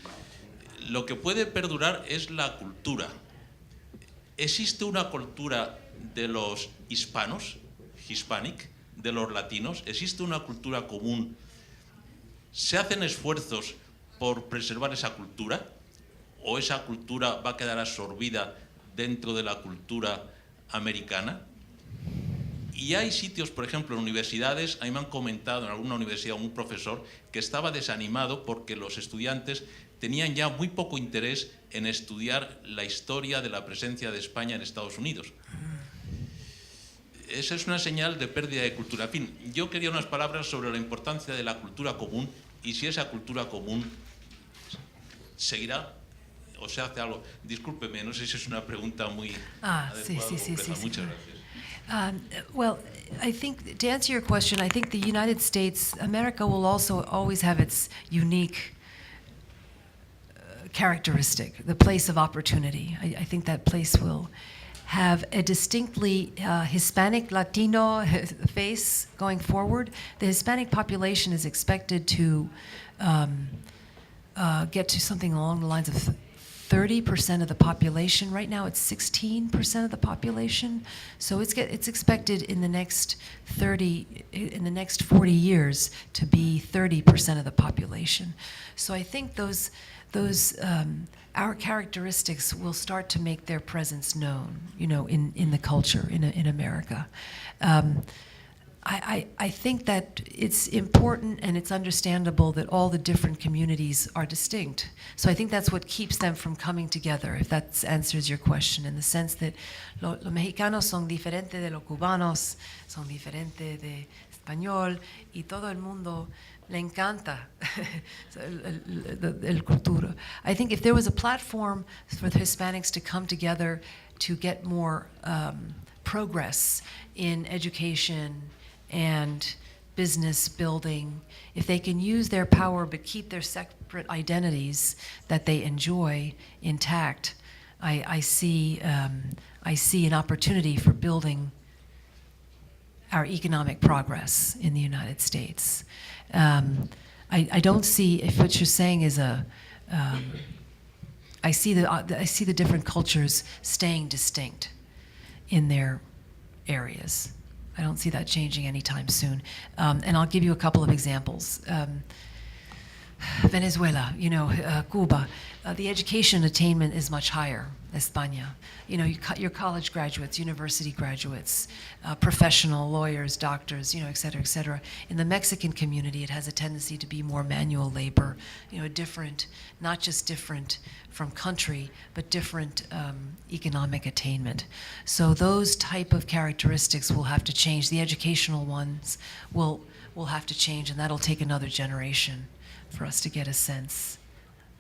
Lo que puede perdurar es la cultura. ¿Existe una cultura de los hispanos, Hispanic, de los latinos? ¿Existe una cultura común? ¿Se hacen esfuerzos por preservar esa cultura? ¿O esa cultura va a quedar absorbida dentro de la cultura americana? Y hay sitios, por ejemplo, en universidades, a mí me han comentado en alguna universidad un profesor que estaba desanimado porque los estudiantes tenían ya muy poco interés en estudiar la historia de la presencia de España en Estados Unidos. Esa es una señal de pérdida de cultura. En fin, yo quería unas palabras sobre la importancia de la cultura común y si esa cultura común seguirá o se hace algo. Discúlpeme, no sé si es una pregunta muy adecuada o compleja. Muchas gracias. Well, I think, to answer your question, I think the United States, America will also always have its unique characteristic, the place of opportunity. I think that place will have a distinctly Hispanic, Latino face going forward. The Hispanic population is expected to get to something along the lines of 30% of the population. Right now it's 16% of the population. So it's expected in the next 40 years to be 30% of the population. So I think those our characteristics will start to make their presence known, in the culture in America. I think that it's important and it's understandable that all the different communities are distinct. So I think that's what keeps them from coming together, if that answers your question, in the sense that los mexicanos son diferentes de los cubanos, son diferentes de español, y todo el mundo le encanta el cultura. I think if there was a platform for the Hispanics to come together to get more progress in education and business building, if they can use their power but keep their separate identities that they enjoy intact, I see an opportunity for building our economic progress in the United States. I don't see if what you're saying is I see the different cultures staying distinct in their areas. I don't see that changing anytime soon. And I'll give you a couple of examples. Venezuela, Cuba, the education attainment is much higher. España, your college graduates, university graduates, professional lawyers, doctors, et cetera, et cetera. In the Mexican community, it has a tendency to be more manual labor, different, not just different from country, but different economic attainment. So those type of characteristics will have to change. The educational ones will have to change, and that'll take another generation for us to get a sense,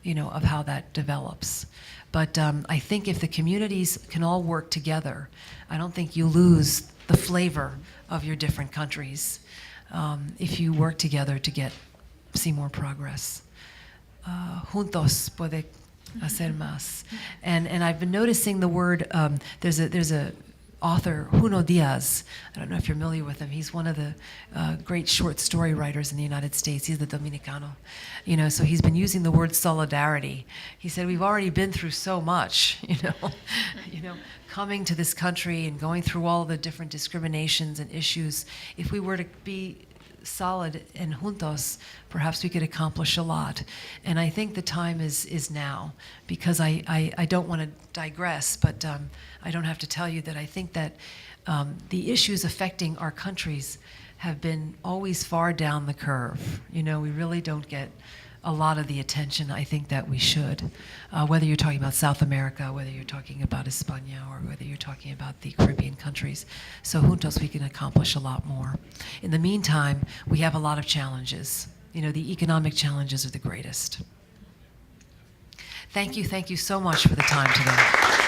of how that develops. But I think if the communities can all work together, I don't think you lose the flavor of your different countries if you work together to see more progress. Juntos puede hacer más. And I've been noticing the word, there's a author, Junot Díaz. I don't know if you're familiar with him. He's one of the great short story writers in the United States. He's the Dominicano. So he's been using the word solidarity. He said, we've already been through so much, coming to this country and going through all the different discriminations and issues. If we were to be solid and juntos, perhaps we could accomplish a lot. And I think the time is now, because I don't want to digress, but I don't have to tell you that I think that the issues affecting our countries have been always far down the curve. We really don't get a lot of the attention I think that we should, whether you're talking about South America, whether you're talking about España, or whether you're talking about the Caribbean countries. So juntos we can accomplish a lot more. In the meantime, we have a lot of challenges. The economic challenges are the greatest. Thank you so much for the time today.